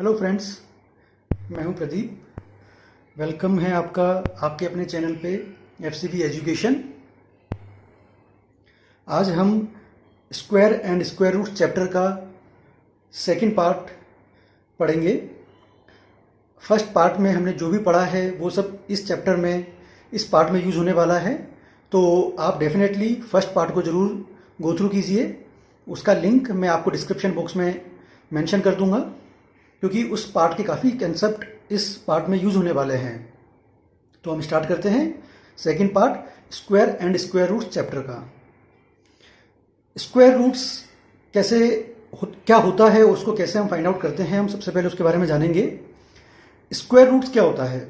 Hello friends, मैं हूं Pradeep. Welcome है आपका आपके अपने चैनल पे एफसीबी एजुकेशन। आज हम square and square root chapter का सेकंड पार्ट पढ़ेंगे। फर्स्ट पार्ट में हमने जो भी पढ़ा है वो सब इस चैप्टर में इस पार्ट में यूज़ होने वाला है, तो आप डेफिनेटली फर्स्ट पार्ट को ज़रूर गो थ्रू कीजिए। उसका लिंक मैं आपको डिस्क्रिप्शन बॉक्स में मेंशन कर दूंगा, क्योंकि उस पार्ट के काफ़ी कंसेप्ट इस पार्ट में यूज़ होने वाले हैं। तो हम स्टार्ट करते हैं second part, square and square roots chapter का। स्क्वायर रूट्स क्या होता है और उसको कैसे हम फाइंड आउट करते हैं, हम सबसे पहले उसके बारे में जानेंगे। स्क्वायर रूट्स क्या होता है?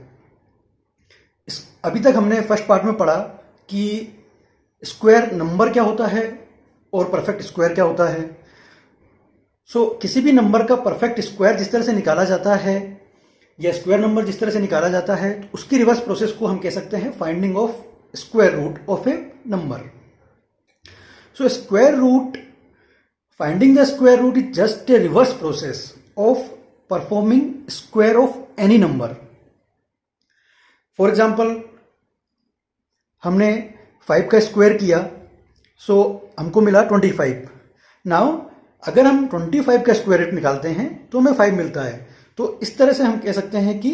अभी तक हमने फर्स्ट पार्ट में पढ़ा कि स्क्वायर नंबर क्या होता है और परफेक्ट स्क्वायर क्या होता है। किसी भी नंबर का परफेक्ट स्क्वायर जिस तरह से निकाला जाता है या स्क्वायर नंबर जिस तरह से निकाला जाता है, तो उसकी रिवर्स प्रोसेस को हम कह सकते हैं finding of square root of a number. Square root, finding the square root is just a reverse process of performing square of any number. For example, हमने 5 का स्क्वायर किया, हमको मिला 25। नाउ अगर हम 25 का स्क्वायर रूट निकालते हैं तो हमें 5 मिलता है। तो इस तरह से हम कह सकते हैं कि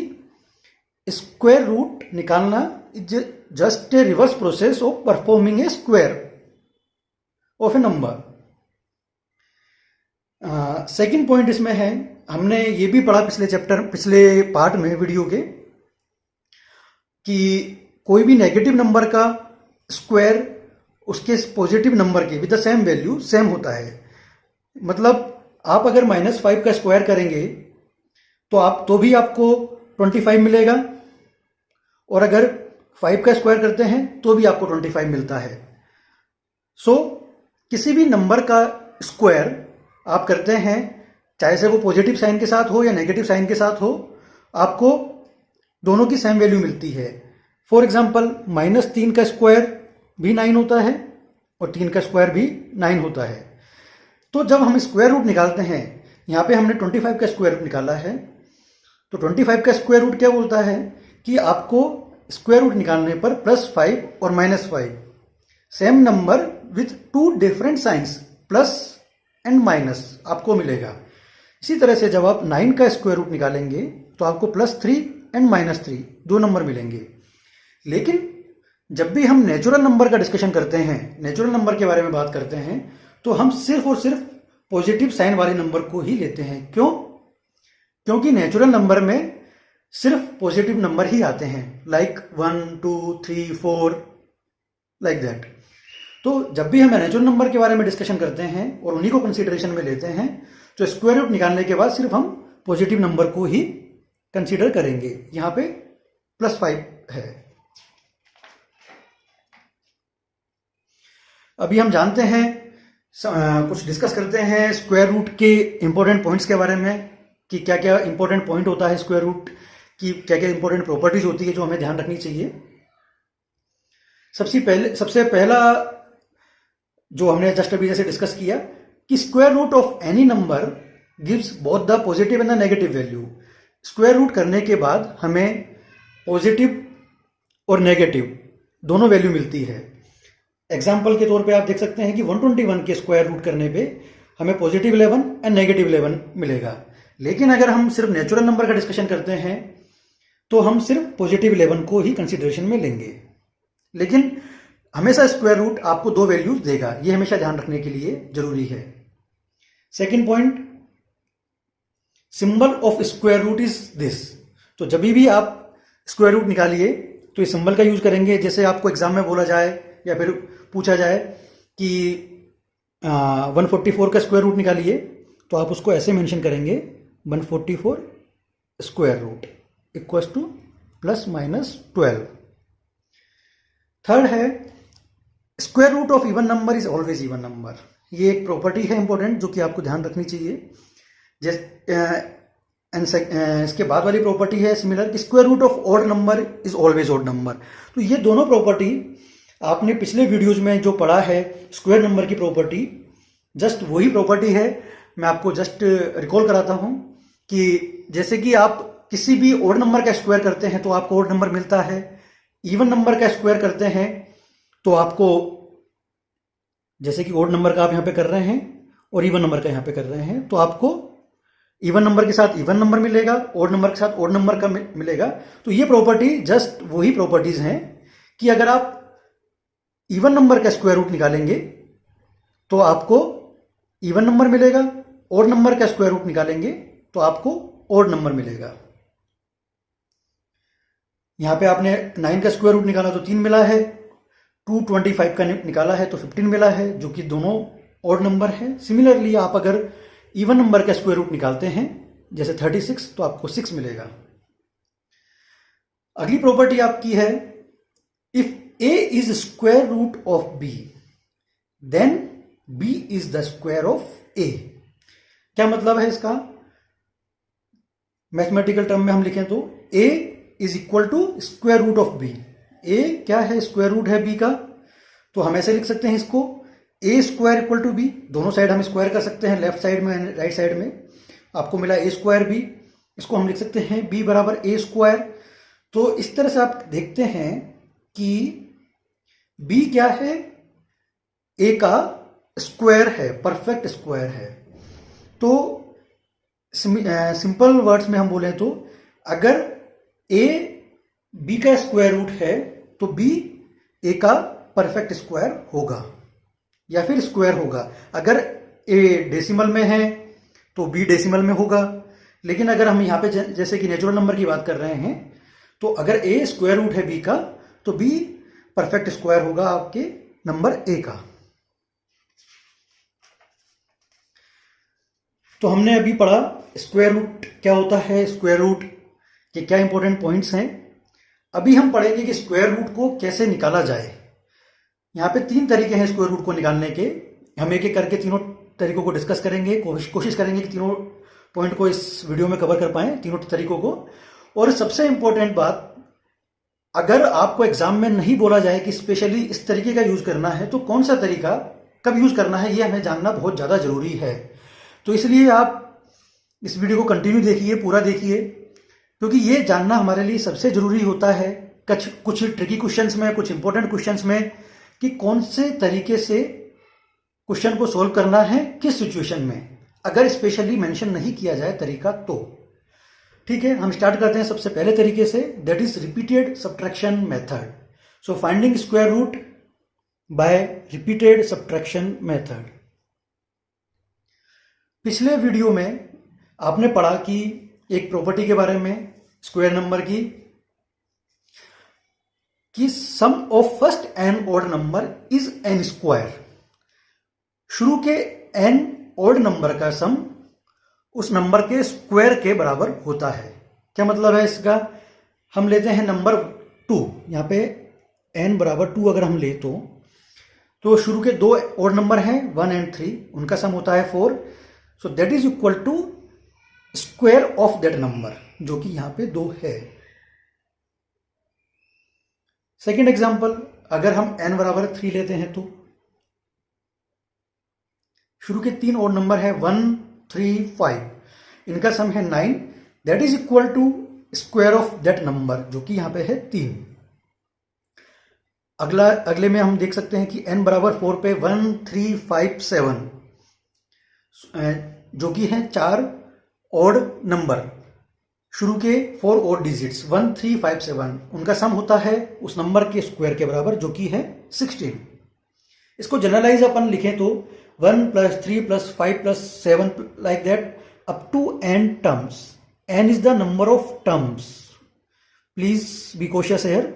स्क्वायर रूट निकालना is just a reverse process of performing A square of a number. Second point इसमें है, हमने ये भी पढ़ा पिछले पार्ट में वीडियो के, कि कोई भी नेगेटिव नंबर का स्क्वायर उसके पॉजिटिव नंबर के with the same value same होता है। मतलब आप अगर -5 का स्क्वायर करेंगे तो भी आपको 25 मिलेगा, और अगर 5 का स्क्वायर करते हैं तो भी आपको 25 मिलता है। किसी भी नंबर का स्क्वायर आप करते हैं, चाहे से वो पॉजिटिव साइन के साथ हो या नेगेटिव साइन के साथ हो, आपको दोनों की सेम वैल्यू मिलती है। फॉर एग्जाम्पल, -3 का स्क्वायर भी 9 होता है और 3 का स्क्वायर भी 9 होता है। तो जब हम स्क्वायर रूट निकालते हैं, यहाँ पे हमने 25 का स्क्वायर रूट निकाला है, तो 25 का स्क्वायर रूट क्या बोलता है कि आपको स्क्वायर रूट निकालने पर +5 और -5 same number with 2 different science plus and minus आपको मिलेगा। इसी तरह से जब आप 9 का स्क्वायर रूट निकालेंगे तो आपको +3 एंड -3 दो नंबर मिलेंगे। लेकिन जब भी हम नेचुरल नंबर का डिस्कशन करते हैं, नेचुरल नंबर के बारे में बात करते हैं, तो हम सिर्फ और सिर्फ पॉजिटिव साइन वाले नंबर को ही लेते हैं। क्यों? क्योंकि नेचुरल नंबर में सिर्फ पॉजिटिव नंबर ही आते हैं, लाइक 1, 2, 3, 4 लाइक दैट। तो जब भी हम नेचुरल नंबर के बारे में डिस्कशन करते हैं और उन्हीं को कंसीडरेशन में लेते हैं, तो स्क्वायर रूट निकालने के बाद सिर्फ हम पॉजिटिव नंबर को ही कंसीडर करेंगे। यहां पे +5 है। अभी हम जानते हैं, कुछ डिस्कस करते हैं स्क्वायर रूट के इंपॉर्टेंट पॉइंट्स के बारे में, कि क्या क्या इंपॉर्टेंट पॉइंट होता है स्क्वायर रूट की, क्या क्या इंपॉर्टेंट प्रॉपर्टीज होती है जो हमें ध्यान रखनी चाहिए। सबसे पहला जो हमने जस्ट अभी जैसे डिस्कस किया, कि square root of any number gives both the positive and the negative value. Square root करने के बाद हमें पॉजिटिव और नेगेटिव दोनों वैल्यू मिलती है। एग्जाम्पल के तौर पे आप देख सकते हैं कि 121 के स्क्वायर रूट करने पे हमें पॉजिटिव 11 एंड नेगेटिव 11 मिलेगा। लेकिन अगर हम सिर्फ नेचुरल नंबर का डिस्कशन करते हैं तो हम सिर्फ पॉजिटिव 11 को ही कंसीडरेशन में लेंगे। लेकिन हमेशा स्क्वायर रूट आपको 2 वैल्यूज देगा, ये हमेशा ध्यान रखने के लिए जरूरी है। Second point, symbol of square root is this. तो जब भी आप स्क्वायर रूट निकालिए तो इस सिंबल का यूज करेंगे। जैसे आपको एग्जाम में बोला जाए या फिर पूछा जाए कि 144 का स्क्वायर रूट निकालिए, तो आप उसको ऐसे मेंशन करेंगे, 144 square root equals to +-12। Third है, square root of even number is always even number. ये एक प्रॉपर्टी है इंपॉर्टेंट जो कि आपको ध्यान रखनी चाहिए। इसके बाद वाली प्रॉपर्टी है सिमिलर, कि square root of odd number is always odd number. तो ये दोनों प्रॉपर्टी आपने पिछले वीडियोज में जो पढ़ा है स्क्वायर नंबर की प्रॉपर्टी, जस्ट वही प्रॉपर्टी है। मैं आपको जस्ट रिकॉल कराता हूं कि जैसे कि आप किसी भी ओड नंबर का स्क्वायर करते हैं तो आपको ओड नंबर मिलता है, इवन नंबर का स्क्वायर करते हैं तो आपको, जैसे कि ओड नंबर का आप यहां पे कर रहे हैं और इवन नंबर का यहां पे कर रहे हैं, तो आपको इवन नंबर के साथ इवन नंबर मिलेगा, ओड नंबर के साथ ओड नंबर का मिलेगा। तो ये प्रॉपर्टी जस्ट वही प्रॉपर्टीज हैं कि अगर आप इवन नंबर का स्क्वायर रूट निकालेंगे तो आपको इवन नंबर मिलेगा, ओड नंबर का स्क्वायर रूट निकालेंगे तो आपको ओड नंबर मिलेगा। यहां पे आपने 9 का स्क्वायर रूट निकाला तो 3 मिला है, 225 का निकाला है तो 15 मिला है, जो कि दोनों ओड नंबर है। सिमिलरली आप अगर इवन नंबर का स्क्वायर रूट निकालते हैं जैसे 36 तो आपको 6 मिलेगा। अगली प्रॉपर्टी आपकी है, if a is square root of b then b is the square of a। क्या मतलब है इसका? मैथमेटिकल टर्म में हम लिखें तो a is equal to square root of b। a क्या है? स्क्वायर रूट है b का, तो हम ऐसे लिख सकते हैं इसको, a square equal to b। दोनों साइड हम स्क्वायर कर सकते हैं, लेफ्ट साइड में राइट साइड में। आपको मिला a स्क्वायर b, इसको हम लिख सकते हैं b बराबर a स्क्वायर। तो इस तरह से आप देखते हैं कि b क्या है? a का स्क्वायर है, परफेक्ट स्क्वायर है। तो सिंपल वर्ड्स में हम बोले तो अगर a b का स्क्वायर रूट है तो b a का परफेक्ट स्क्वायर होगा या फिर स्क्वायर होगा। अगर a डेसिमल में है तो b डेसिमल में होगा। लेकिन अगर हम यहां पे जैसे कि नेचुरल नंबर की बात कर रहे हैं तो अगर a स्क्वायर रूट है b का तो b परफेक्ट स्क्वायर होगा आपके नंबर a का। तो हमने अभी पढ़ा स्क्वायर रूट क्या होता है, स्क्वायर रूट के क्या इंपॉर्टेंट पॉइंट्स हैं। अभी हम पढ़ेंगे कि स्क्वायर रूट को कैसे निकाला जाए। यहाँ पे 3 तरीके हैं स्क्वायर रूट को निकालने के। हम एक एक करके तीनों तरीकों को डिस्कस करेंगे, कोशिश करेंगे कि तीनों पॉइंट को इस वीडियो में कवर कर पाएं, तीनों तरीकों को। और सबसे इंपॉर्टेंट बात, अगर आपको एग्जाम में नहीं बोला जाए कि स्पेशली इस तरीके का यूज करना है तो कौन सा तरीका कब यूज करना है, ये हमें जानना बहुत ज्यादा जरूरी है। तो इसलिए आप इस वीडियो को कंटिन्यू देखिए, पूरा देखिए, क्योंकि ये जानना हमारे लिए सबसे जरूरी होता है कुछ ट्रिकी क्वेश्चंस में, कुछ इंपॉर्टेंट क्वेश्चंस में, कि कौन से तरीके से क्वेश्चन को सोल्व करना है, किस सिचुएशन में, अगर स्पेशली मेंशन नहीं किया जाए तरीका तो। ठीक है, हम स्टार्ट करते हैं सबसे पहले तरीके से, that is repeated subtraction method. So finding square root by repeated subtraction method. पिछले वीडियो में आपने पढ़ा कि एक प्रॉपर्टी के बारे में स्क्वायर नंबर की, कि sum of first n odd number is n square. शुरू के एन ऑड नंबर का सम उस नंबर के स्क्वायर के बराबर होता है। क्या मतलब है इसका? हम लेते हैं नंबर 2, यहां पे n बराबर 2 अगर हम ले तो शुरू के 2 ऑड नंबर हैं 1 एंड 3, उनका सम होता है 4। So that is equal to square of that number, जो कि यहां पे 2 है। सेकेंड एग्जाम्पल, अगर हम n बराबर 3 लेते हैं तो शुरू के 3 ऑड नंबर है 1, 3, 5, इनका सम है 9, that is equal to square of that number, जो कि यहां पे है 3। अगले में हम देख सकते हैं कि n बराबर 4 पे 1, 3, 5, 7, जो कि है 4 ऑड नंबर, शुरू के 4 ऑड डिजिट्स 1, 3, 5, 7, उनका सम होता है उस नंबर के स्क्वायर के बराबर, जो कि है 16। इसको जनरलाइज अपन लिखें तो 1 + 3 + 5 + 7 like that up to n terms. n is the number of terms. Please be cautious here.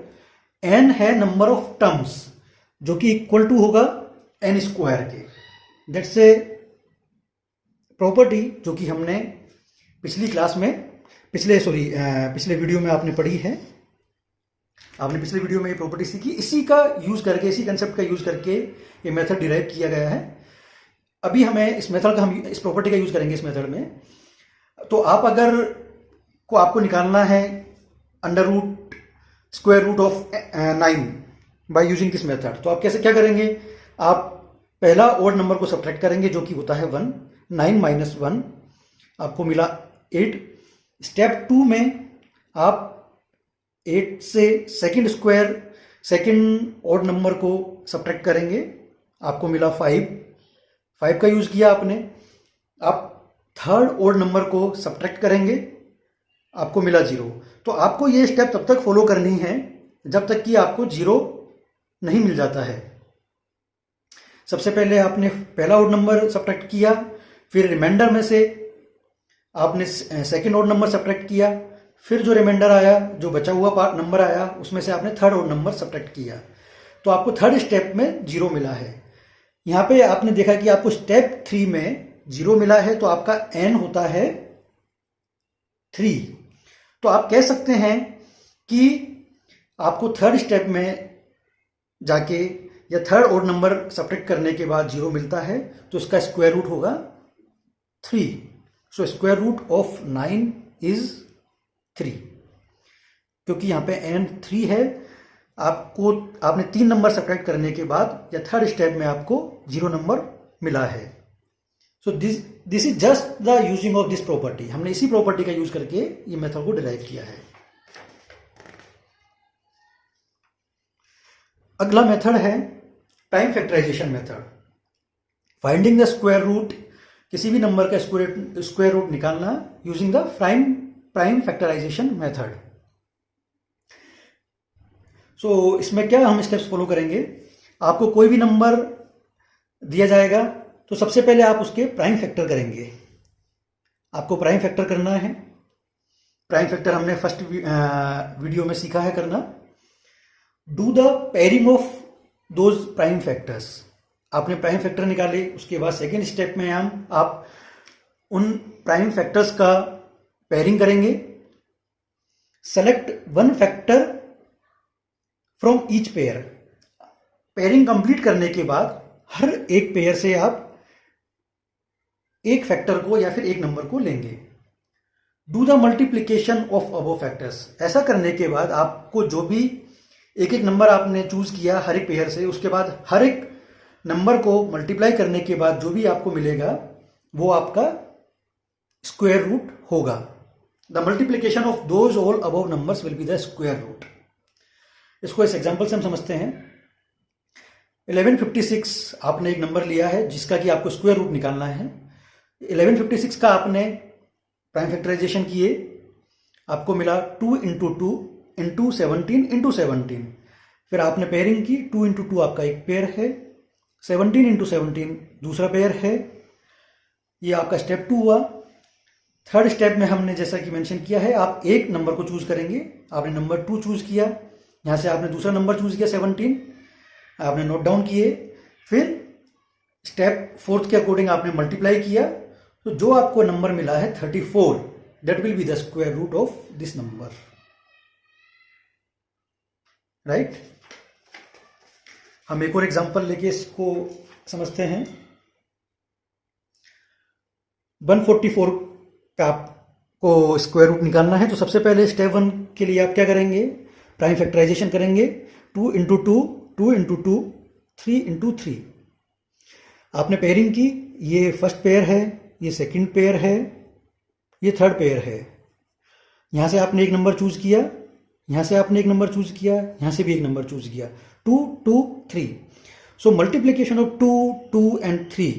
n है नंबर ऑफ टर्म्स, जो कि इक्वल टू होगा n स्क्वायर के। दैट्स ए प्रॉपर्टी जो कि हमने पिछली क्लास में, पिछले वीडियो में आपने पढ़ी है। आपने पिछले वीडियो में ये प्रॉपर्टी सीखी, इसी का यूज करके, इसी कंसेप्ट का यूज करके ये मेथड डिराइव किया गया है। अभी हमें इस मेथड का, हम इस प्रॉपर्टी का यूज करेंगे इस मेथड में। तो आप अगर को आपको निकालना है under root square root of 9 by using this method, तो आप कैसे क्या करेंगे? आप पहला ऑड नंबर को सब्ट्रैक्ट करेंगे, जो कि होता है 1, 9 - 1, आपको मिला 8। स्टेप 2 में आप 8 से सेकंड ऑड नंबर को सब्ट्रैक्ट करेंगे, आपको मिला 5। 5 का यूज किया आपने। आप थर्ड ऑड नंबर को सब्ट्रैक्ट करेंगे, आपको मिला 0। तो आपको ये स्टेप तब तक फॉलो करनी है जब तक कि आपको 0 नहीं मिल जाता है। सबसे पहले आपने पहला ऑड नंबर सब्ट्रैक्ट किया, फिर रिमाइंडर में से आपने सेकंड ऑड नंबर सब्ट्रैक्ट किया, फिर जो रिमाइंडर आया, जो बचा हुआ नंबर आया, उसमें से आपने थर्ड ऑड नंबर सब्ट्रैक्ट किया। तो आपको थर्ड स्टेप में 0 मिला है। यहाँ पे आपने देखा कि आपको स्टेप 3 में 0 मिला है, तो आपका n होता है 3। तो आप कह सकते हैं कि आपको थर्ड स्टेप में जाके या थर्ड ऑड नंबर सब्ट्रैक्ट करने के बाद 0 मिलता है, तो इसका स्क्वायर रूट होगा 3। So square root of 9 is 3। क्योंकि यहाँ पे n 3 है, आपने 3 नंबर सब्ट्रैक्ट करने के बाद या थर्ड स्टेप में आपको 0 नंबर मिला है। So this is just the using of this property. हमने इसी प्रॉपर्टी का यूज करके ये मेथड को डिराइव किया है। अगला मेथड है prime factorization method. Finding the square root, किसी भी नंबर का स्क्वायर रूट निकालना using the prime factorization method. So इसमें क्या हम स्टेप्स फॉलो करेंगे। आपको कोई भी नंबर दिया जाएगा तो सबसे पहले आप उसके प्राइम फैक्टर करेंगे। आपको प्राइम फैक्टर करना है। प्राइम फैक्टर हमने फर्स्ट वीडियो में सीखा है करना। Do the pairing of those prime factors. आपने प्राइम फैक्टर निकाले, उसके बाद सेकेंड स्टेप में आप उन प्राइम फैक्टर्स का पेयरिंग करेंगे। Select one factor from each pair. Pairing complete करने के बाद हर एक पेयर से आप एक फैक्टर को या फिर एक नंबर को लेंगे। Do the multiplication of above factors. ऐसा करने के बाद आपको जो भी एक एक नंबर आपने चूज किया हर एक पेयर से, उसके बाद हर एक नंबर को मल्टीप्लाई करने के बाद जो भी आपको मिलेगा वो आपका स्क्वायर रूट होगा। The multiplication of those all above numbers will be the square root. इसको इस एग्जांपल से हम समझते हैं। 1156 आपने एक नंबर लिया है जिसका कि आपको स्क्वायर रूट निकालना है। 1156 का आपने प्राइम फैक्टराइजेशन किए, आपको मिला 2 इंटू 2 इंटू 17 इंटू 17। फिर आपने पेयरिंग की, 2 इंटू 2 आपका एक पेयर है, 17 इंटू 17 दूसरा पेयर है। ये आपका स्टेप 2 हुआ। थर्ड स्टेप में हमने जैसा कि मेंशन किया है, आप एक नंबर को चूज करेंगे। आपने नंबर 2 चूज किया, यहां से आपने दूसरा नंबर चूज किया 17, आपने नोट डाउन किए। फिर स्टेप 4 के अकॉर्डिंग आपने मल्टीप्लाई किया, तो जो आपको नंबर मिला है 34, that will be the square root of this number. Right. हम एक और एग्जांपल लेके इसको समझते हैं। 144 का आपको स्क्वायर रूट निकालना है, तो सबसे पहले स्टेप 1 के लिए आप क्या करेंगे, प्राइम फैक्टराइजेशन करेंगे। 2 इंटू 2, 2 इंटू 2, 3 इंटू 3। आपने पेयरिंग की, ये फर्स्ट पेयर है, ये सेकंड पेयर है, ये थर्ड पेयर है। यहां से आपने एक नंबर चूज किया, यहां से आपने एक नंबर चूज किया, यहां से भी एक नंबर चूज किया। 2 2 3। So multiplication of 2 2 and 3,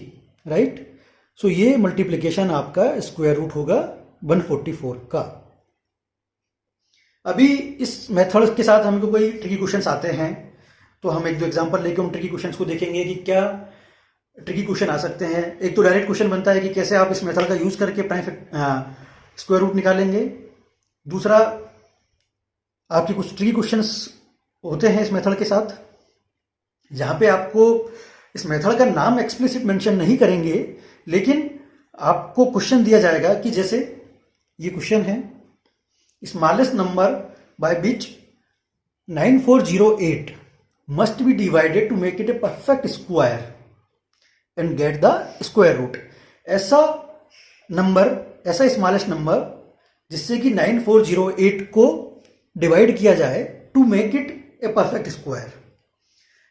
right. सो ये मल्टीप्लीकेशन आपका स्क्वायर रूट होगा 144 का। अभी इस मेथड के साथ हमको कोई ट्रिकी क्वेश्चंस आते हैं, तो हम एक दो एग्जांपल लेके उन ट्रिकी क्वेश्चंस को देखेंगे कि क्या ट्रिकी क्वेश्चन आ सकते हैं। एक तो डायरेक्ट क्वेश्चन बनता है कि कैसे आप इस मेथड का यूज करके प्राइम स्क्वायर रूट निकालेंगे। दूसरा, आपके कुछ ट्रिकी क्वेश्चंस होते हैं इस मेथड के साथ, जहां पे आपको इस मेथड का नाम एक्सप्लिसिट मेंशन नहीं करेंगे, लेकिन आपको क्वेश्चन दिया जाएगा कि जैसे ये क्वेश्चन है, smallest number by which 9408 must be divided to make it a perfect square and get the square root. ऐसा नंबर, ऐसा स्मॉलेस्ट नंबर जिससे कि 9408 को डिवाइड किया जाए to make it a perfect square.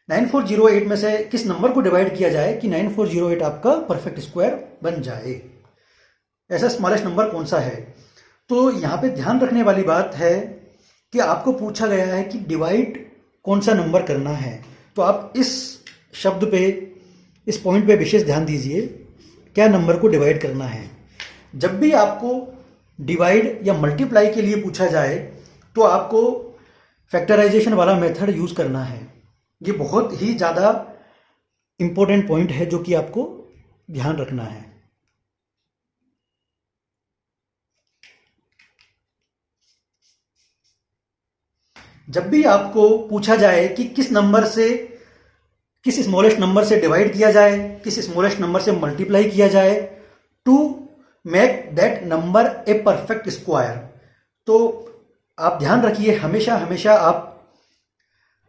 9408 में से किस नंबर को डिवाइड किया जाए कि 9408 आपका परफेक्ट स्क्वायर बन जाए। ऐसा स्मॉलेस्ट नंबर कौन सा है। तो यहाँ पे ध्यान रखने वाली बात है कि आपको पूछा गया है कि डिवाइड कौन सा नंबर करना है, तो आप इस शब्द पे, इस पॉइंट पे विशेष ध्यान दीजिए, क्या नंबर को डिवाइड करना है। जब भी आपको डिवाइड या मल्टीप्लाई के लिए पूछा जाए तो आपको फैक्टराइजेशन वाला मेथड यूज करना है। ये बहुत ही ज़्यादा इंपॉर्टेंट पॉइंट है जो कि आपको ध्यान रखना है। जब भी आपको पूछा जाए कि किस नंबर से, किस स्मॉलेस्ट नंबर से डिवाइड किया जाए, किस स्मॉलेस्ट नंबर से मल्टीप्लाई किया जाए to make that number a perfect square, तो आप ध्यान रखिए हमेशा हमेशा आप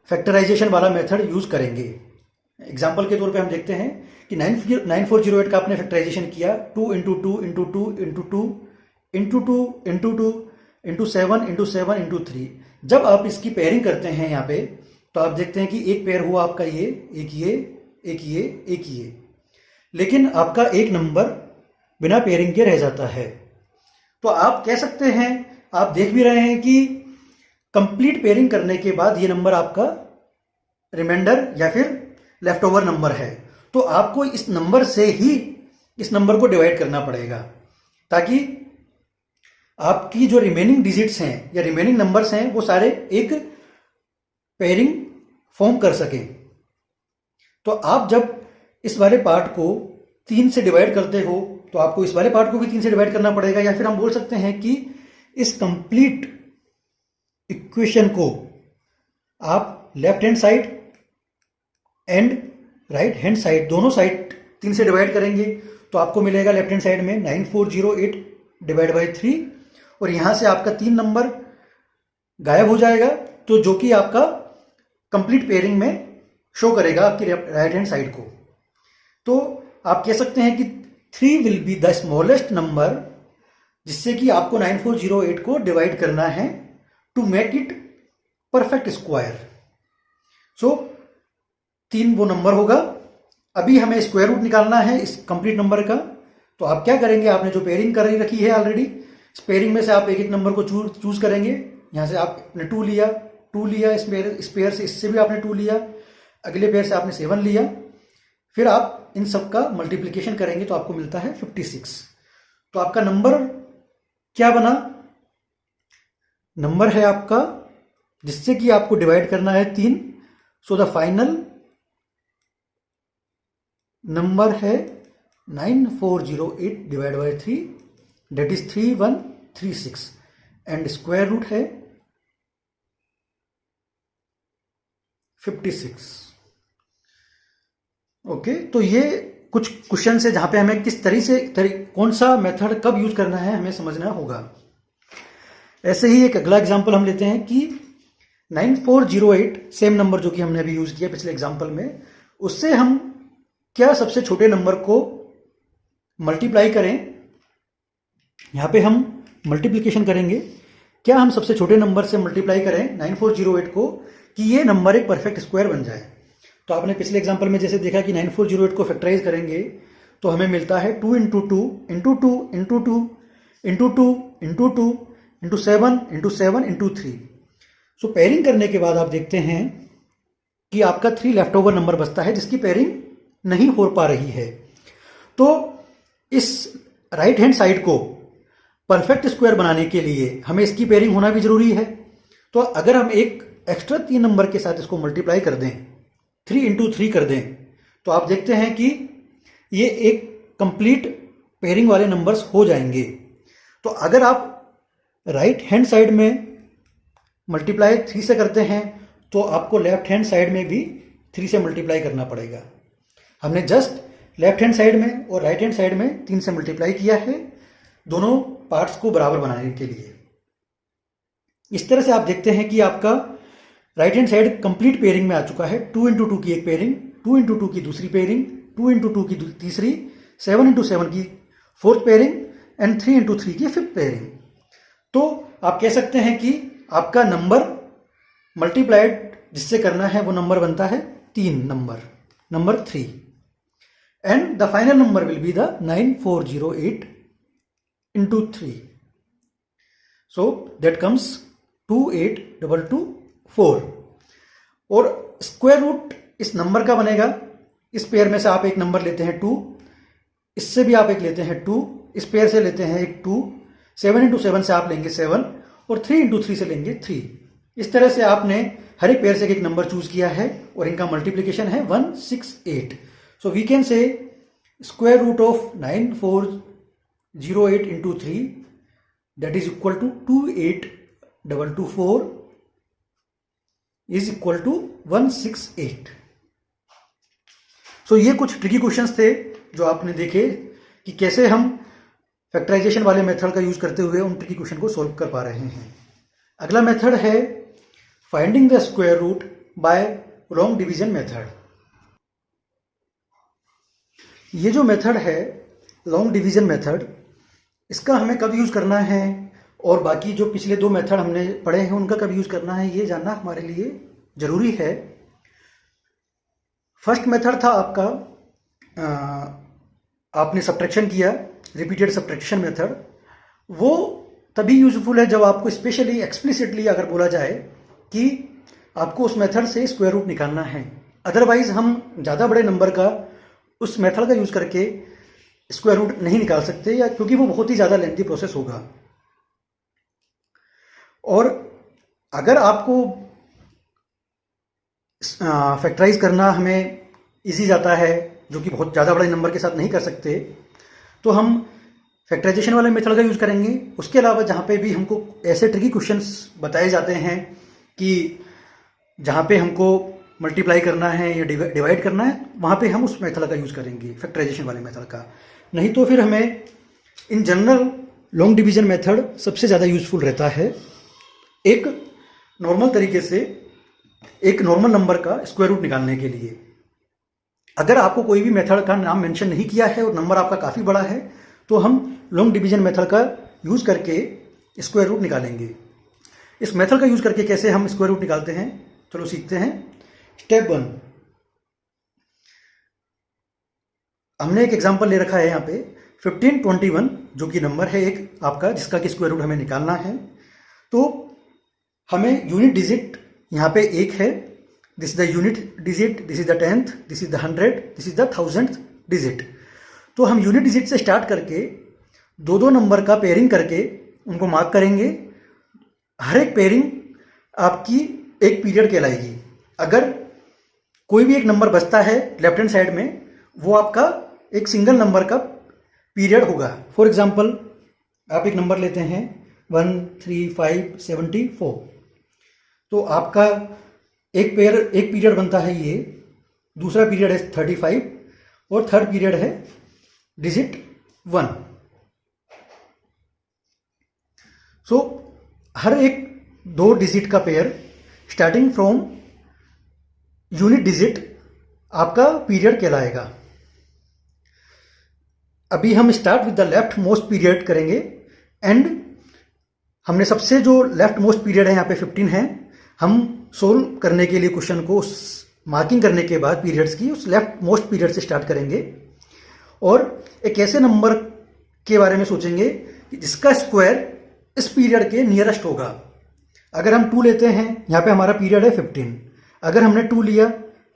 फैक्टराइजेशन वाला मेथड यूज करेंगे। एग्जाम्पल के तौर पे हम देखते हैं कि 9408 का आपने फैक्टराइजेशन किया 2 into 2 into 2 into 2 into 2 into 2 into 7 into 7 into 3। जब आप इसकी पेयरिंग करते हैं यहाँ पे तो आप देखते हैं कि एक पेयर हुआ आपका ये, एक ये, एक ये, एक ये, लेकिन आपका एक नंबर बिना पेयरिंग के रह जाता है। तो आप कह सकते हैं, आप देख भी रहे हैं कि कंप्लीट पेयरिंग करने के बाद ये नंबर आपका रिमाइंडर या फिर लेफ्ट ओवर नंबर है। तो आपको इस नंबर से ही इस नंबर को डिवाइड करना पड़ेगा ताकि आपकी जो रिमेनिंग डिजिट्स हैं या रिमेनिंग नंबर्स हैं वो सारे एक पेयरिंग फॉर्म कर सकें। तो आप जब इस वाले पार्ट को 3 से डिवाइड करते हो तो आपको इस वाले पार्ट को भी 3 से डिवाइड करना पड़ेगा, या फिर हम बोल सकते हैं कि इस कंप्लीट इक्वेशन को आप left hand side and right hand side दोनों साइड 3 से डिवाइड करेंगे तो आपको मिलेगा लेफ्ट हैंड साइड में 9408 डिवाइड बाई 3, और यहां से आपका 3 नंबर गायब हो जाएगा, तो जो कि आपका कंप्लीट पेयरिंग में शो करेगा आपकी राइट हैंड साइड को। तो आप कह सकते हैं कि 3 will be the smallest number जिससे कि आपको 9408 को डिवाइड करना है to make it perfect square. So 3 वो नंबर होगा। अभी हमें स्क्वायर रूट निकालना है इस कंप्लीट नंबर का। तो आप क्या करेंगे, आपने जो पेयरिंग कर रखी है ऑलरेडी, इस पेयरिंग में से आप एक एक नंबर को चूज करेंगे। यहां से आपने 2 लिया, 2 लिया, इस पेयर से, इससे भी आपने 2 लिया, अगले पेयर से आपने 7 लिया, फिर आप इन सब का मल्टीप्लीकेशन करेंगे तो आपको मिलता है 56। तो आपका नंबर क्या बना, नंबर है आपका जिससे कि आपको डिवाइड करना है 3। सो द फाइनल नंबर है 9408 divide by 3, that is 3136, and square root है 56। ओके, तो ये कुछ क्वेश्चन है जहां पे हमें किस कौन सा मेथड कब यूज करना है हमें समझना होगा। ऐसे ही एक अगला एग्जांपल हम लेते हैं कि 9408 सेम नंबर जो कि हमने अभी यूज किया पिछले एग्जांपल में, उससे हम क्या सबसे छोटे नंबर को मल्टीप्लाई करें। यहां पे हम मल्टीप्लिकेशन करेंगे, क्या हम सबसे छोटे नंबर से मल्टीप्लाई करें 9408 को कि ये नंबर एक परफेक्ट स्क्वायर बन जाए। तो आपने पिछले एग्जांपल में जैसे देखा कि 9408 को फैक्टराइज करेंगे तो हमें मिलता है 2 into 2 into 2 into 2 into 2 into 2 into 7 into 7 into 3। सो पेयरिंग करने के बाद आप देखते हैं कि आपका 3 लेफ्ट ओवर नंबर बचता है जिसकी पेयरिंग नहीं हो पा रही है। तो इस राइट हैंड साइड को परफेक्ट स्क्वायर बनाने के लिए हमें इसकी पेयरिंग होना भी जरूरी है। तो अगर हम एक एक्स्ट्रा 3 नंबर के साथ इसको मल्टीप्लाई कर दें, 3 इंटू 3 कर दें, तो आप देखते हैं कि ये एक कंप्लीट पेयरिंग वाले नंबर्स हो जाएंगे। तो अगर आप राइट हैंड साइड में मल्टीप्लाई 3 से करते हैं तो आपको लेफ्ट हैंड साइड में भी 3 से मल्टीप्लाई करना पड़ेगा। हमने जस्ट लेफ्ट हैंड साइड में और राइट हैंड साइड में 3 से मल्टीप्लाई किया है दोनों पार्ट्स को बराबर बनाने के लिए। इस तरह से आप देखते हैं कि आपका right hand side complete pairing में आ चुका है। 2 इंटू 2 की एक पेयरिंग, 2 इंटू 2 की दूसरी पेयरिंग, 2 इंटू 2 की तीसरी, 7 इंटू 7 की फोर्थ पेयरिंग एंड 3 इंटू 3 की फिफ्थ पेयरिंग। तो आप कह सकते हैं कि आपका नंबर मल्टीप्लाइड जिससे करना है वो नंबर बनता है 3 number 3, and the final number will be the 9408 into 3. So that comes 28224. और स्क्वायर रूट इस नंबर का बनेगा, इस पेयर में से आप एक नंबर लेते हैं 2, इससे भी आप एक लेते हैं 2, इस पेयर से लेते हैं एक 2, 7 into 7 से आप लेंगे 7 और 3 into 3 से लेंगे 3. इस तरह से आपने हर एक पेयर से एक नंबर चूज किया है और इनका मल्टीप्लिकेशन है 168. So we can say square root of 9408 into 3 that is equal to 28224 is equal to 168. सो ये कुछ ट्रिकी क्वेश्चंस थे जो आपने देखे कि कैसे हम फैक्टराइजेशन वाले मेथड का यूज करते हुए उन ट्रिकी क्वेश्चन को सॉल्व कर पा रहे हैं. अगला मेथड है finding the square root by long division method. ये जो मेथड है लॉन्ग डिवीजन मेथड, इसका हमें कब यूज करना है और बाकी जो पिछले दो मेथड हमने पढ़े हैं उनका कब यूज करना है, ये जानना हमारे लिए जरूरी है. फर्स्ट मेथड था आपका, आपने सब्ट्रैक्शन किया, रिपीटेड सब्ट्रैक्शन मेथड. वो तभी यूजफुल है जब आपको स्पेशली एक्सप्लिसिटली अगर बोला जाए कि आपको उस मेथड से स्क्वायर रूट निकालना है. अदरवाइज हम ज़्यादा बड़े नंबर का उस मेथड का यूज करके स्क्वायर रूट नहीं निकाल सकते, या क्योंकि वो बहुत ही ज़्यादा लेंथी प्रोसेस होगा. और अगर आपको फैक्टराइज करना हमें इजी जाता है, जो कि बहुत ज़्यादा बड़े नंबर के साथ नहीं कर सकते, तो हम फैक्टराइजेशन वाले मेथड का यूज करेंगे. उसके अलावा जहाँ पे भी हमको ऐसे ट्रिकी क्वेश्चंस बताए जाते हैं कि जहाँ पे हमको मल्टीप्लाई करना है या डिवाइड करना है, वहाँ पे हम उस मेथड का यूज करेंगे, फैक्टराइजेशन वाले मेथड का. नहीं तो फिर हमें in general long division method सबसे ज़्यादा यूजफुल रहता है एक नॉर्मल तरीके से एक नॉर्मल नंबर का स्क्वायर रूट निकालने के लिए. अगर आपको कोई भी मेथड का नाम मेंशन नहीं किया है और नंबर आपका काफ़ी बड़ा है, तो हम लॉन्ग डिवीजन मेथड का यूज करके स्क्वायर रूट निकालेंगे. इस मेथड का यूज करके कैसे हम स्क्वायर रूट निकालते हैं, चलो सीखते हैं. स्टेप 1, हमने एक एग्जांपल ले रखा है यहाँ पे 1521, जो कि नंबर है एक आपका जिसका कि स्क्वायर रूट हमें निकालना है. तो हमें यूनिट डिजिट यहाँ पे एक है, this is the unit digit, this is the 10th, this is the 100, this is the 1000th digit. तो हम यूनिट डिजिट से स्टार्ट करके दो दो नंबर का पेयरिंग करके उनको मार्क करेंगे. हर एक पेयरिंग आपकी एक पीरियड कहलाएगी. अगर कोई भी एक नंबर बचता है लेफ्ट हैंड साइड में, वो आपका एक सिंगल नंबर का पीरियड होगा. फॉर एग्जाम्पल आप एक नंबर लेते हैं 13574, तो आपका एक पीरियड बनता है ये, दूसरा पीरियड है 35 और थर्ड पीरियड है डिजिट 1. सो हर एक दो डिजिट का pair starting from unit digit आपका पीरियड कहलाएगा. अभी हम start with the left most period करेंगे एंड हमने सबसे जो लेफ्ट मोस्ट पीरियड है यहाँ पे 15 है. हम सोल्व करने के लिए क्वेश्चन को मार्किंग करने के बाद पीरियड्स की उस लेफ्ट मोस्ट पीरियड से स्टार्ट करेंगे और एक ऐसे नंबर के बारे में सोचेंगे कि जिसका स्क्वायर इस पीरियड के नियरेस्ट होगा. अगर हम 2 लेते हैं, यहाँ पे हमारा पीरियड है 15, अगर हमने 2 लिया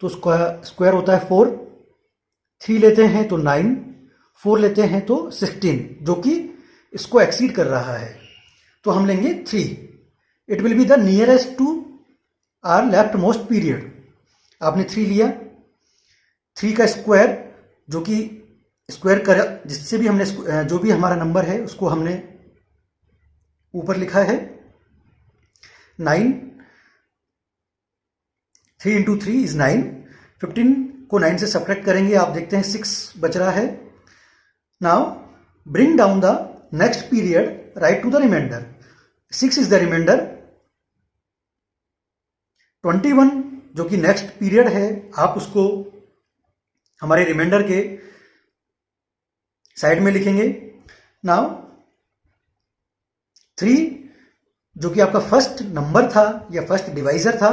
तो स्क्वायर होता है 4, 3 लेते हैं तो 9, 4 लेते हैं तो 16, जो कि इसको एक्सीड कर रहा है, तो हम लेंगे 3. It will be the nearest to our left most period. आपने 3 लिया, 3 का स्क्वायर जो कि स्क्वायर कर जिससे भी हमने जो भी हमारा नंबर है उसको हमने ऊपर लिखा है 9. 3 into 3 is 9. 15 को 9 से सब्ट्रैक्ट करेंगे, आप देखते हैं 6 बच रहा है. Now bring down the next period, right to the remainder. 6 is the remainder. 21 जो कि नेक्स्ट पीरियड है, आप उसको हमारे रिमाइंडर के साइड में लिखेंगे. नाउ 3 जो कि आपका फर्स्ट नंबर था या फर्स्ट डिवाइजर था,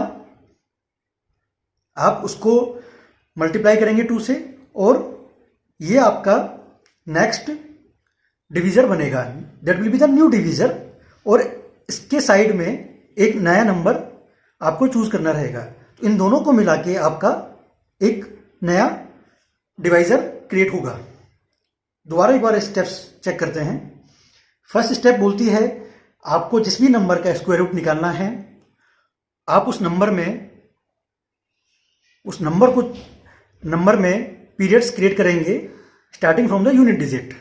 आप उसको मल्टीप्लाई करेंगे 2 से और ये आपका नेक्स्ट डिवीजर बनेगा. That will be the new divisor, और इसके साइड में एक नया नंबर आपको चूज करना रहेगा। तो इन दोनों को मिला के आपका एक नया डिवाइजर क्रिएट होगा। दोबारा एक बार स्टेप्स चेक करते हैं। फर्स्ट स्टेप बोलती है आपको जिस भी नंबर का स्क्वायर रूट निकालना है, आप उस नंबर में पीरियड्स क्रिएट करेंगे starting from the unit digit.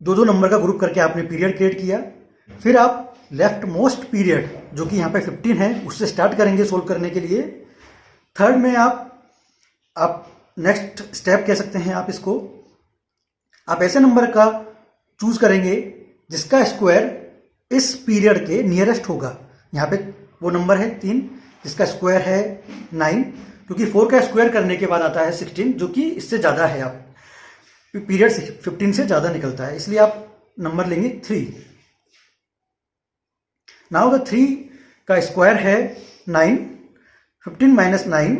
दो नंबर का ग्रुप करके आपने पीरियड क्रिएट किया, फिर आप लेफ्ट मोस्ट पीरियड जो कि यहाँ पे 15 है उससे स्टार्ट करेंगे सोल्व करने के लिए। थर्ड में आप नेक्स्ट स्टेप कह सकते हैं आप इसको, आप ऐसे नंबर का चूज करेंगे जिसका स्क्वायर इस पीरियड के नियरेस्ट होगा। यहाँ पे वो नंबर है 3 जिसका स्क्वायर है 9, क्योंकि 4 का स्क्वायर करने के बाद आता है 16 जो कि इससे ज़्यादा है, आप पीरियड 15 से ज़्यादा निकलता है, इसलिए आप नंबर लेंगे 3। नाउ द 3 का स्क्वायर है 9, 15 माइनस 9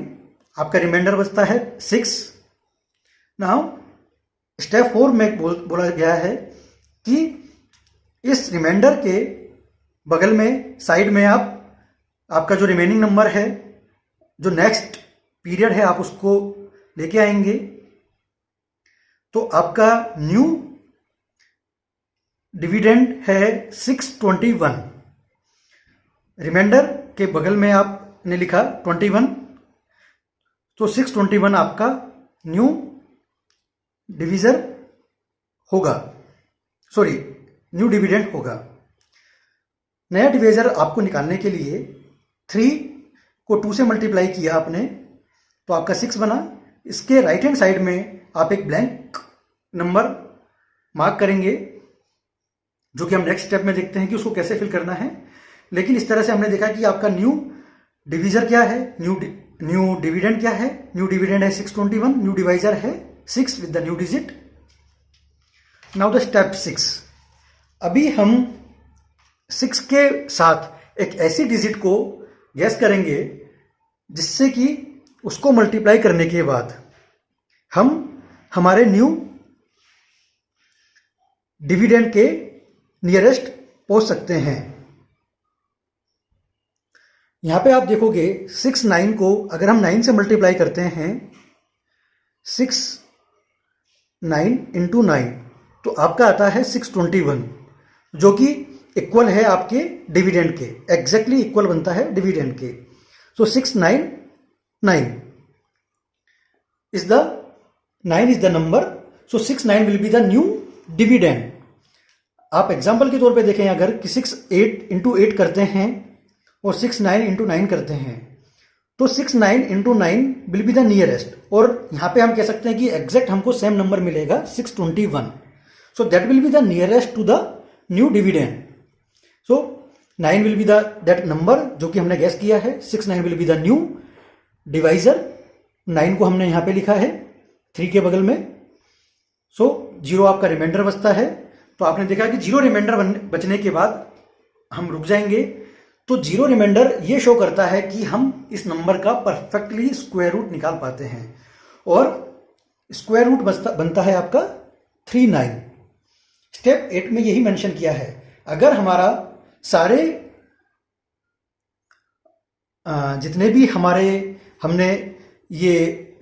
आपका रिमाइंडर बचता है 6। नाउ स्टेप 4 में बोला गया है कि इस रिमाइंडर के बगल में साइड में आपका जो रिमेनिंग नंबर है, जो नेक्स्ट पीरियड है, आप उसको लेके आएंगे। तो आपका न्यू डिविडेंड है 621। रिमाइंडर के बगल में आपने लिखा 21, तो 621 आपका न्यू डिविजर होगा, सॉरी न्यू डिविडेंड होगा। नया डिविजर आपको निकालने के लिए 3 को 2 से मल्टीप्लाई किया आपने तो आपका 6 बना। इसके राइट हैंड साइड में आप एक ब्लैंक नंबर मार्क करेंगे, जो कि हम नेक्स्ट स्टेप में देखते हैं कि उसको कैसे फिल करना है। लेकिन इस तरह से हमने देखा कि आपका न्यू डिविजर क्या है, न्यू डिविडेंड क्या है। न्यू डिविडेंड है 621, न्यू डिवाइजर है 6 with the new digit. Now the step 6, अभी हम 6 के साथ एक ऐसी डिजिट को गैस करेंगे जिससे कि उसको मल्टीप्लाई करने के बाद हम हमारे न्यू डिविडेंड के नियरेस्ट पहुंच सकते हैं। यहां पे आप देखोगे 6 9 को अगर हम 9 से मल्टीप्लाई करते हैं, 6 9 इंटू 9 तो आपका आता है 621, जो कि इक्वल है आपके डिविडेंड के, एग्जैक्टली इक्वल बनता है डिविडेंड के। सो 699 is the 9 is the number, so 69 will be the new dividend. आप एग्जाम्पल के तौर पे देखें, अगर कि 6 8 इंटू 8 करते हैं और 6 9 इंटू 9 करते हैं तो 6 9 into 9 will be the nearest, और यहां पे हम कह सकते हैं कि एग्जैक्ट हमको सेम नंबर मिलेगा 621। So that will be the nearest to the new dividend. So 9 will be that number जो कि हमने गैस किया है, 69 will be the new divisor. 9 को हमने यहां पे लिखा है 3 के बगल में। सो 0 आपका रिमाइंडर बचता है। तो आपने देखा कि 0 रिमाइंडर बचने के बाद हम रुक जाएंगे। तो 0 रिमाइंडर ये शो करता है कि हम इस नंबर का परफेक्टली स्क्वायर रूट निकाल पाते हैं, और स्क्वायर रूट बनता है आपका 39। स्टेप 8 में यही मेंशन किया है, अगर हमारा सारे जितने भी हमने ये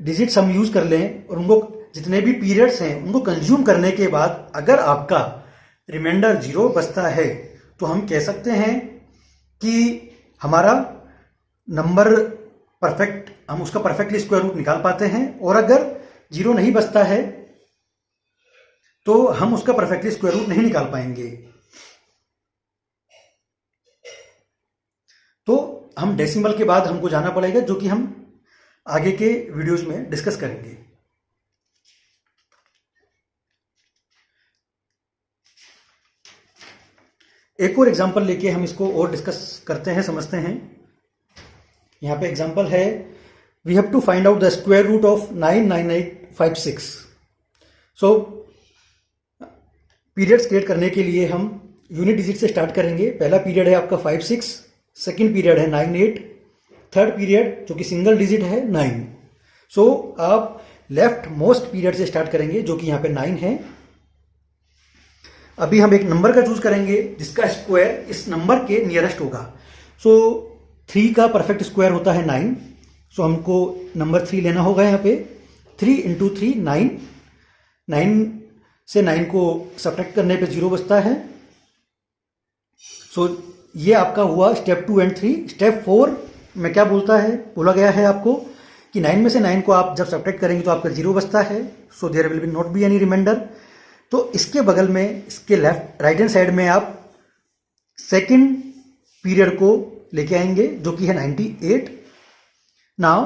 डिजिट्स हम यूज कर लें और उनको जितने भी पीरियड्स हैं उनको कंज्यूम करने के बाद अगर आपका रिमाइंडर 0 बचता है तो हम कह सकते हैं कि हमारा नंबर परफेक्ट, हम उसका परफेक्टली स्क्वायर रूट निकाल पाते हैं। और अगर 0 नहीं बचता है तो हम उसका परफेक्टली स्क्वायर रूट नहीं निकाल पाएंगे। तो हम डेसिमल के बाद हमको जाना पड़ेगा, जो कि हम आगे के वीडियोज में डिस्कस करेंगे। एक और एग्जांपल लेके हम इसको और डिस्कस करते हैं, समझते हैं। यहां पे एग्जांपल है, we have to find out the square root of 99856। So periods create करने के लिए हम यूनिट डिजिट से स्टार्ट करेंगे। पहला पीरियड है आपका 56, सेकेंड पीरियड है 98, थर्ड पीरियड जो कि सिंगल डिजिट है 9। सो आप लेफ्ट मोस्ट पीरियड से स्टार्ट करेंगे जो कि यहां पे 9 है। अभी हम एक नंबर का चूज करेंगे जिसका स्क्वायर इस नंबर के नियरेस्ट होगा। सो 3 का परफेक्ट स्क्वायर होता है 9। सो हमको नंबर 3 लेना होगा यहाँ पे। 3 इंटू 3 9। 9 से 9 को सब्ट्रैक्ट करने पे 0 बचता है। सो ये आपका हुआ स्टेप 2 एंड 3। स्टेप 4 में क्या बोला गया है आपको कि 9 में से 9 को आप जब सब्ट्रैक्ट करेंगे तो आपका 0 बचता है। So there will be not be any remainder. तो इसके बगल में, इसके राइट हैंड साइड में आप सेकंड पीरियड को लेके आएंगे जो कि है 98। नाउ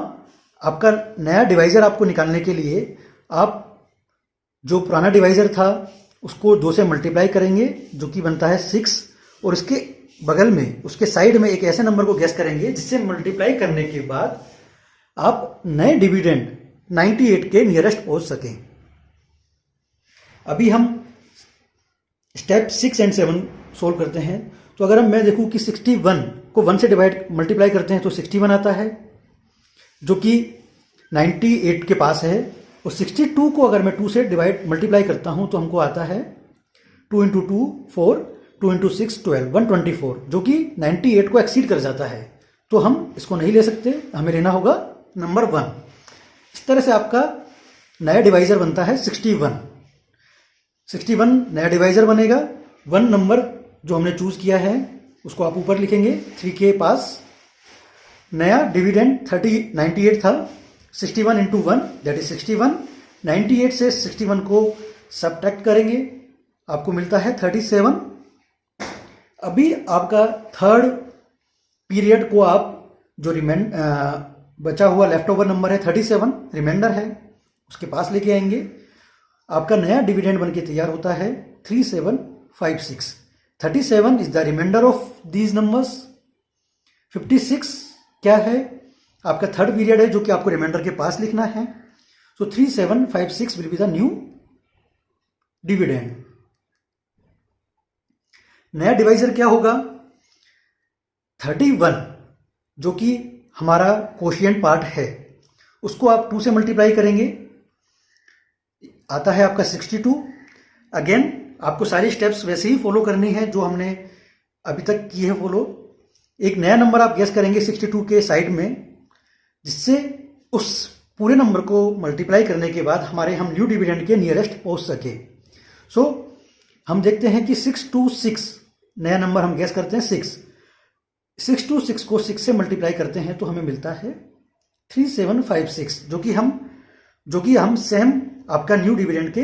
आपका नया डिवाइजर आपको निकालने के लिए आप जो पुराना डिवाइजर था उसको 2 से मल्टीप्लाई करेंगे जो कि बनता है 6, और इसके बगल में, उसके साइड में एक ऐसे नंबर को गेस करेंगे जिससे मल्टीप्लाई करने के बाद आप नए डिविडेंड 98 के नियरेस्ट पहुंच सकें। अभी हम स्टेप 6 एंड 7 सोल्व करते हैं। तो अगर मैं देखूं कि 61 को 1 से मल्टीप्लाई करते हैं तो 61 आता है जो कि 98 के पास है, और 62 को अगर मैं 2 से मल्टीप्लाई करता हूं तो हमको आता है 2 इंटू 2 4, 2 इंटू 6 12, 124, जो कि 98 को एक्सीड कर जाता है। तो हम इसको नहीं ले सकते, हमें लेना होगा नंबर 1। इस तरह से आपका नया डिवाइजर बनता है 61। 61 नया डिवाइजर बनेगा। 1 नंबर जो हमने चूज किया है उसको आप ऊपर लिखेंगे 3 के पास। नया डिविडेंड 98 था। 61 इंटू 1 दैट इज 61। 98 से 61 को सब्ट्रैक्ट करेंगे, आपको मिलता है 37। अभी आपका थर्ड पीरियड को आप जो बचा हुआ लेफ्ट ओवर नंबर है 37 रिमाइंडर है, उसके पास लेके आएंगे। आपका नया डिविडेंड बनके तैयार होता है 3756। 37 is the remainder of these numbers. 56 क्या है? आपका थर्ड पीरियड है जो कि आपको रिमाइंडर के पास लिखना है। सो 3756 will be the new dividend. नया डिवाइजर क्या होगा? 31 जो कि हमारा कोशिएंट पार्ट है उसको आप 2 से मल्टीप्लाई करेंगे, आता है आपका 62। अगेन आपको सारी स्टेप्स वैसे ही फॉलो करनी है जो हमने अभी तक की है फॉलो। एक नया नंबर आप गेस करेंगे 62 के साइड में, जिससे उस पूरे नंबर को मल्टीप्लाई करने के बाद हमारे हम न्यू डिविडेंड के नियरेस्ट पहुंच सके। सो हम देखते हैं कि 626 नया नंबर हम गेस करते हैं 6। 626 को 6 से मल्टीप्लाई करते हैं तो हमें मिलता है 3756, जो कि हम सेम आपका न्यू डिविडेंड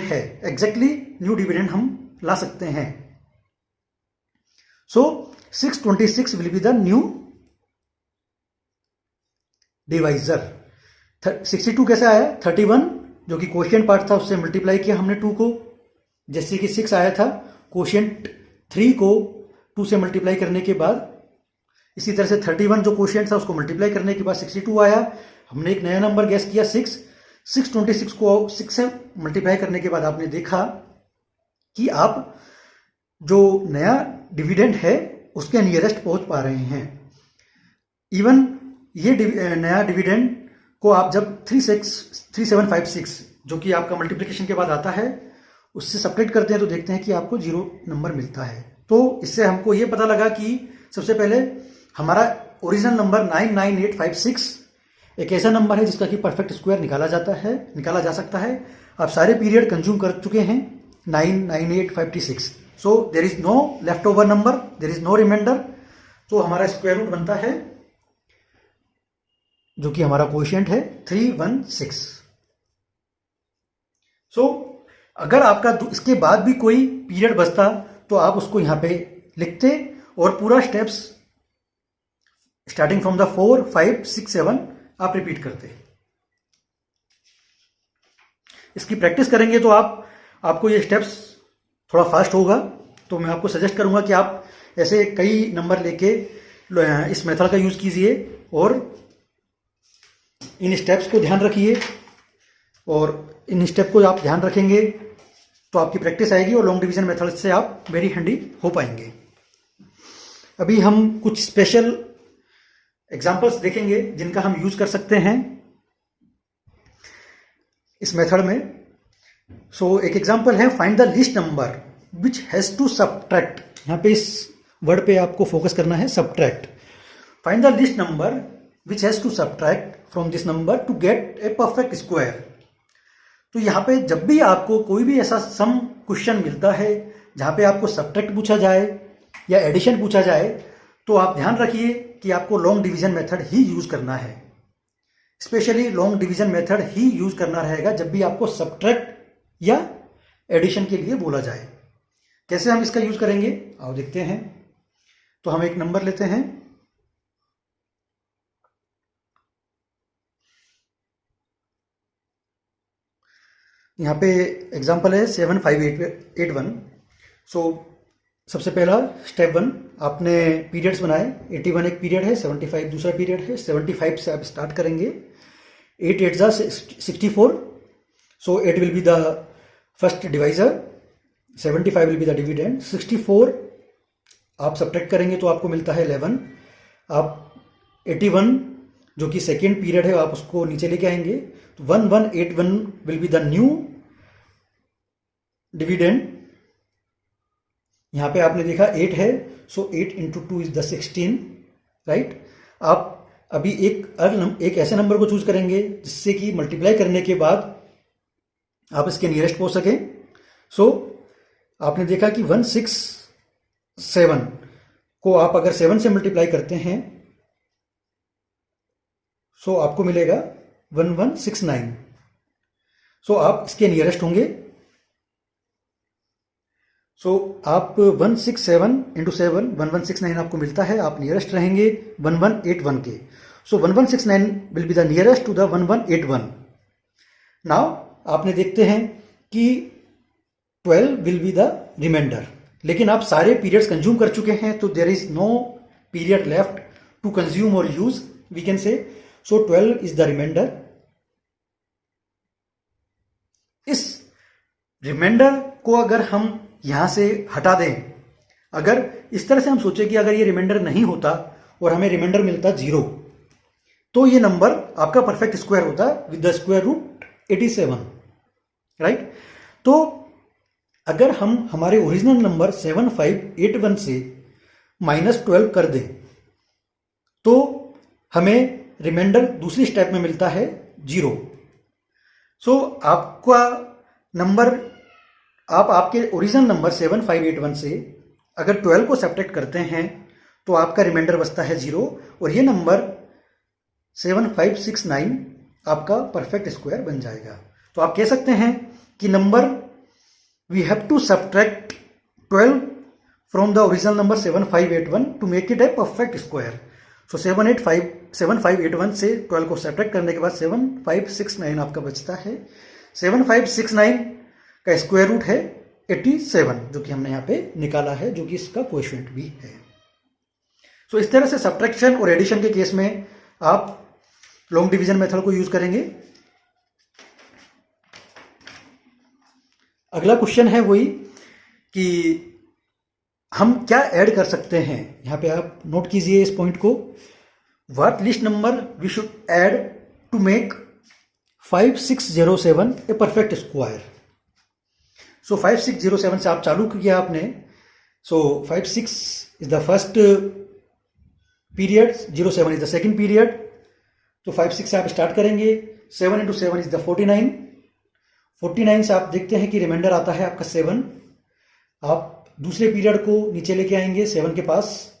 है। एग्जैक्टली न्यू डिविडेंड हम ला सकते हैं। सो 626 will be the new divisor. 62 कैसे आया? 31 जो कि कोशिएंट पार्ट था उससे मल्टीप्लाई किया हमने 2 को, जैसे कि 6 आया था। कोशिएंट 3 को 2 से मल्टीप्लाई करने के बाद, इसी तरह से 31 जो कोशिएंट था उसको मल्टीप्लाई करने के बाद 62 आया। हमने एक नया नंबर गेस किया 6। 626 को 6 से मल्टीप्लाई करने के बाद आपने देखा कि आप जो नया डिविडेंड है उसके नियरेस्ट पहुंच पा रहे हैं। इवन ये नया डिविडेंड को आप जब 3756 जो कि आपका मल्टीप्लिकेशन के बाद आता है उससे सब्ट्रैक्ट करते हैं तो देखते हैं कि आपको 0 नंबर मिलता है। तो इससे हमको ये पता लगा कि सबसे पहले हमारा ओरिजिनल नंबर 99856 एक ऐसा नंबर है जिसका कि परफेक्ट स्क्वायर निकाला जा सकता है। आप सारे पीरियड कंज्यूम कर चुके हैं 99856। So there is no left over number, there is no remainder. तो हमारा स्क्वायर रूट बनता है जो कि हमारा कोशिएंट है 316। सो अगर आपका इसके बाद भी कोई पीरियड बचता तो आप उसको यहां पे लिखते और पूरा स्टेप्स स्टार्टिंग फ्रॉम द 4 5 6 7 आप रिपीट करते। इसकी प्रैक्टिस करेंगे तो आपको ये स्टेप्स थोड़ा फास्ट होगा। तो मैं आपको सजेस्ट करूंगा कि आप ऐसे कई नंबर लेके इस मेथड का यूज कीजिए और इन स्टेप्स को ध्यान रखिए, और इन स्टेप को आप ध्यान रखेंगे तो आपकी प्रैक्टिस आएगी और लॉन्ग डिवीजन मेथड से आप वेरी हैंडी हो पाएंगे। अभी हम कुछ स्पेशल एग्जांपल्स देखेंगे जिनका हम यूज कर सकते हैं इस मेथड में। सो एक एग्जांपल है, find the least number which has to subtract. यहाँ पे इस वर्ड पे आपको फोकस करना है, subtract. Find the least number which has to subtract from this number to get a perfect square. तो यहाँ पे जब भी आपको कोई भी ऐसा सम क्वेश्चन मिलता है जहाँ पे आपको सब्ट्रैक्ट पूछा जाए या एडिशन पूछा जाए, तो आप ध्यान रखिए कि आपको लॉन्ग डिवीजन मेथड ही यूज करना है। स्पेशली लॉन्ग डिवीजन मेथड ही यूज करना रहेगा जब भी आपको सब्ट्रैक्ट या एडिशन के लिए बोला जाए। कैसे हम इसका यूज करेंगे आओ देखते हैं। तो हम एक नंबर लेते हैं, यहाँ पे एग्जांपल है 75881। सो सबसे पहला स्टेप 1, आपने पीरियड्स बनाए। 81 एक पीरियड है, 75 दूसरा पीरियड है। 75 से आप स्टार्ट करेंगे। 8 8 64, सो 8 will be the first divisor, 75 will be the dividend. 64 आप सब्ट्रैक्ट करेंगे तो आपको मिलता है 11। आप 81 जो कि सेकेंड पीरियड है आप उसको नीचे लेके आएंगे, तो 1181 will be the new dividend. यहां पे आपने देखा 8 है, सो 8 इंटू 2 इज द 16, राइट। आप अभी एक ऐसे नंबर को चूज करेंगे जिससे कि मल्टीप्लाई करने के बाद आप इसके नियरेस्ट पहुंच सकें। सो आपने देखा कि 167 को आप अगर 7 से मल्टीप्लाई करते हैं सो आपको मिलेगा 1169। सो आप इसके नियरेस्ट होंगे। सो आप 167 इंटू 7 1169 आपको मिलता है, आप नियरेस्ट रहेंगे 1181 के। So 1169 will be the nearest to the 1181। Now आपने देखते हैं कि 12 विल बी द रिमाइंडर, लेकिन आप सारे पीरियड्स कंज्यूम कर चुके हैं, तो there is no period left to consume और use, we can say. So 12 is the reminder. इस रिमाइंडर को अगर हम यहां से हटा दें, अगर इस तरह से हम सोचे कि अगर ये रिमाइंडर नहीं होता और हमें रिमाइंडर मिलता 0, तो ये नंबर आपका परफेक्ट स्क्वायर होता with the square root 87, right. तो अगर हम हमारे ओरिजिनल नंबर 7581 से -12 कर दें तो हमें रिमाइंडर दूसरी स्टेप में मिलता है 0। सो आपका नंबर, आप आपके ओरिजिनल नंबर 7581 से अगर 12 को सब्ट्रैक्ट करते हैं तो आपका रिमाइंडर बचता है 0, और ये नंबर 7569 आपका परफेक्ट स्क्वायर बन जाएगा। तो आप कह सकते हैं कि number we have to subtract 12 from the original number 7581 to make it a perfect square. So 7581 से 12 को सब्ट्रैक्ट करने के बाद 7569 आपका बचता है। 7569 का स्क्वायर रूट है 87, जो कि हमने यहाँ पे निकाला है, जो कि इसका कोएफिशिएंट भी है। सो इस तरह से सब्ट्रैक्शन और एडिशन के केस में आप लॉन्ग डिवीजन मेथड को यूज करेंगे। अगला क्वेश्चन है वही कि हम क्या ऐड कर सकते हैं। यहां पे आप नोट कीजिए इस पॉइंट को। What least number we should add to make 5607 a perfect square. So 5607 से आप चालू किया आपने। So 56 is the first period, 07 is the second period. तो 56 से आप स्टार्ट करेंगे। 7 इंटू 7 इज द 49। 49 से आप देखते हैं कि रिमाइंडर आता है आपका 7। आप दूसरे पीरियड को नीचे लेके आएंगे 7 के पास,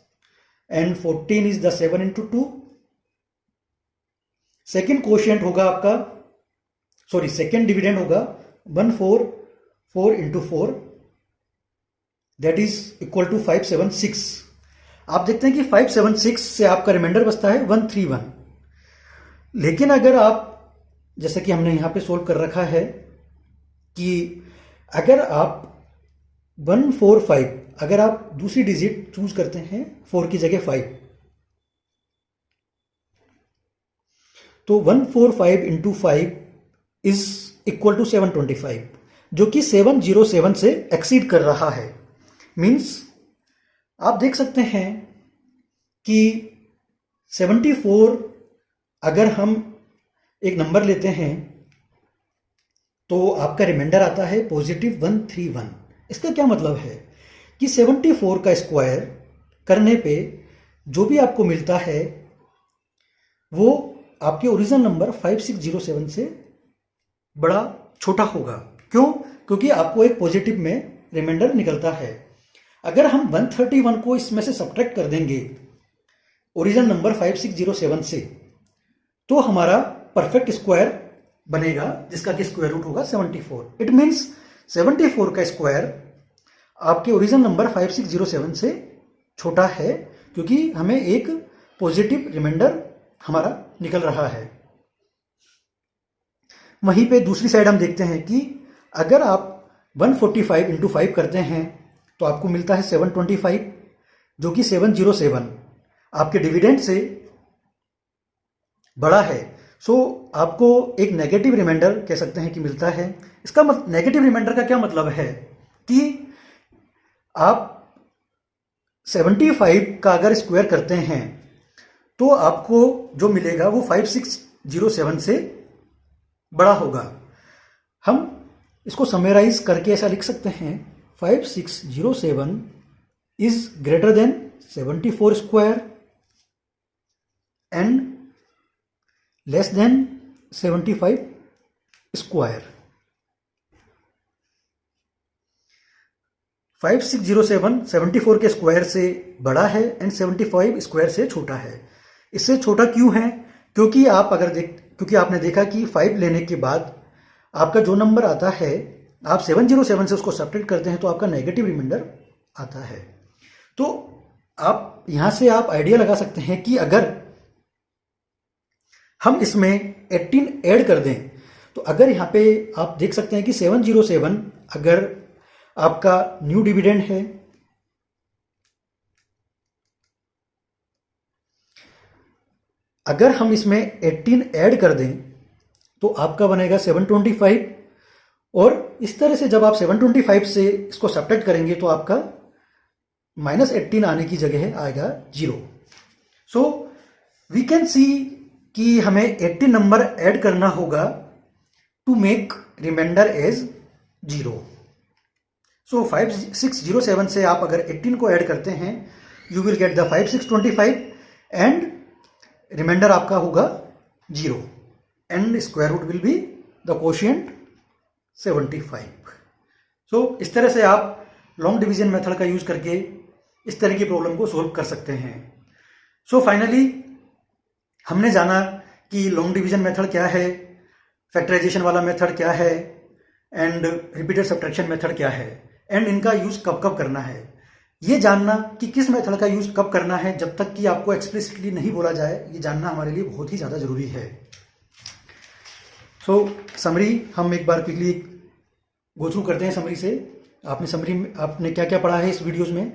and 14 is the 7 into 2। Second quotient होगा आपका, सॉरी सेकेंड डिविडेंड होगा 144 into 4, that is equal to 576। आप देखते हैं कि 576 से आपका रिमाइंडर बचता है 131। लेकिन अगर आप, जैसे कि हमने यहां पे सोल्व कर रखा है कि अगर आप 145, अगर आप दूसरी डिजिट चूज करते हैं 4 की जगह 5, तो 145 इंटू 5 इज इक्वल टू 725, जो कि 707 से एक्सीड कर रहा है। मींस आप देख सकते हैं कि 74 अगर हम एक नंबर लेते हैं तो आपका रिमाइंडर आता है +131। इसका क्या मतलब है कि 74 का स्क्वायर करने पे जो भी आपको मिलता है वो आपके ओरिजिनल नंबर 5607 से बड़ा छोटा होगा। क्यों? क्योंकि आपको एक पॉजिटिव में रिमाइंडर निकलता है। अगर हम 131 को इसमें से सब्ट्रैक्ट कर देंगे ओरिजिनल नंबर 5607 से, तो हमारा परफेक्ट स्क्वायर बनेगा जिसका कि स्क्वायर रूट होगा 74। इट मीन्स 74 का स्क्वायर आपके ओरिजिनल नंबर 5607 से छोटा है, क्योंकि हमें एक पॉजिटिव रिमाइंडर हमारा निकल रहा है। वहीं पे दूसरी साइड हम देखते हैं कि अगर आप 145 इंटू 5 करते हैं तो आपको मिलता है 725, जो कि 707 आपके डिविडेंड से बड़ा है। सो आपको एक नेगेटिव रिमाइंडर कह सकते हैं कि मिलता है। इसका नेगेटिव रिमाइंडर का क्या मतलब है कि आप 75 का अगर स्क्वायर करते हैं तो आपको जो मिलेगा वो 5607 से बड़ा होगा। हम इसको समराइज करके ऐसा लिख सकते हैं 5607 is greater than 74 square and less than 75 square. 5607 74 के स्क्वायर से बड़ा है एंड 75 स्क्वायर से छोटा है। इससे छोटा क्यों है? क्योंकि आपने देखा कि 5 लेने के बाद आपका जो नंबर आता है, आप 707 से उसको सब्ट्रैक्ट करते हैं तो आपका नेगेटिव रिमाइंडर आता है। तो आप यहां से आप आइडिया लगा सकते हैं कि अगर हम इसमें 18 ऐड कर दें तो अगर यहां पे आप देख सकते हैं कि 707 अगर आपका न्यू डिविडेंड है, अगर हम इसमें 18 ऐड कर दें तो आपका बनेगा 725, और इस तरह से जब आप 725 से इसको सब्ट्रैक्ट करेंगे तो आपका -18 आने की जगह आएगा 0। सो वी कैन सी कि हमें 18 नंबर ऐड करना होगा to make remainder as 0। So 5607 से आप अगर 18 को ऐड करते हैं you will get the 5625 and remainder आपका होगा 0 and square root will be the quotient 75। So इस तरह से आप लॉन्ग डिवीजन मेथड का यूज करके इस तरह की प्रॉब्लम को सोल्व कर सकते हैं। सो फाइनली हमने जाना कि लॉन्ग डिवीजन मेथड क्या है, फैक्टराइजेशन वाला मेथड क्या है एंड रिपीटेड सब्ट्रैक्शन मेथड क्या है एंड इनका यूज कब कब करना है। ये जानना कि किस मेथड का यूज कब करना है जब तक कि आपको एक्सप्लिसिटली नहीं बोला जाए, ये जानना हमारे लिए बहुत ही ज़्यादा ज़रूरी है। सो समरी हम एक बार क्विकली गो थ्रू करते हैं समरी से। आपने क्या क्या पढ़ा है इस वीडियोज़ में।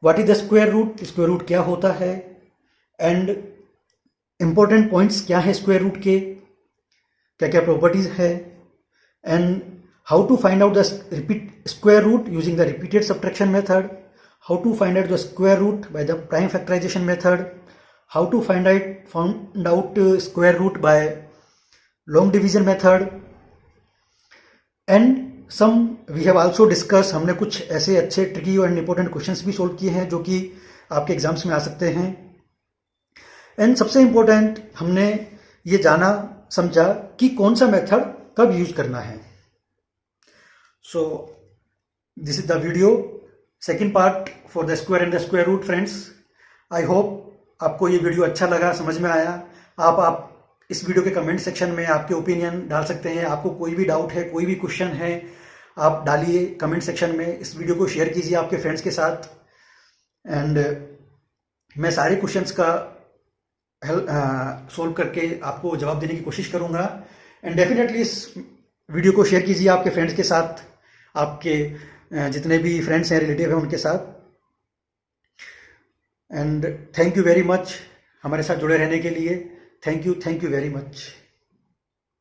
What is the square root, square root क्या होता है एंड इंपॉर्टेंट पॉइंट्स क्या है स्क्वायर रूट के, क्या क्या प्रॉपर्टीज है and how to find out the square root using the repeated subtraction method, how to find out the square root by the prime factorization method, how to find out square root by long division method, and some we have also discussed, हमने कुछ ऐसे अच्छे tricky और important questions भी solve किए हैं जो कि आपके एग्जाम्स में आ सकते हैं। एंड सबसे इंपॉर्टेंट हमने ये जाना समझा कि कौन सा मेथड कब यूज करना है। So this is the video, second part for the square and the square root friends. I hope आपको ये वीडियो अच्छा लगा, समझ में आया। आप इस वीडियो के कमेंट सेक्शन में आपके ओपिनियन डाल सकते हैं। आपको कोई भी डाउट है, कोई भी क्वेश्चन है, आप डालिए कमेंट सेक्शन में। इस वीडियो को शेयर कीजिए आपके फ्रेंड्स के साथ एंड मैं सारे क्वेश्चंस का सोल्व करके आपको जवाब देने की कोशिश करूंगा। एंड डेफिनेटली इस वीडियो को शेयर कीजिए आपके फ्रेंड्स के साथ, आपके जितने भी फ्रेंड्स हैं, रिलेटिव हैं, उनके साथ। And thank you very much हमारे साथ जुड़े रहने के लिए। Thank you very much.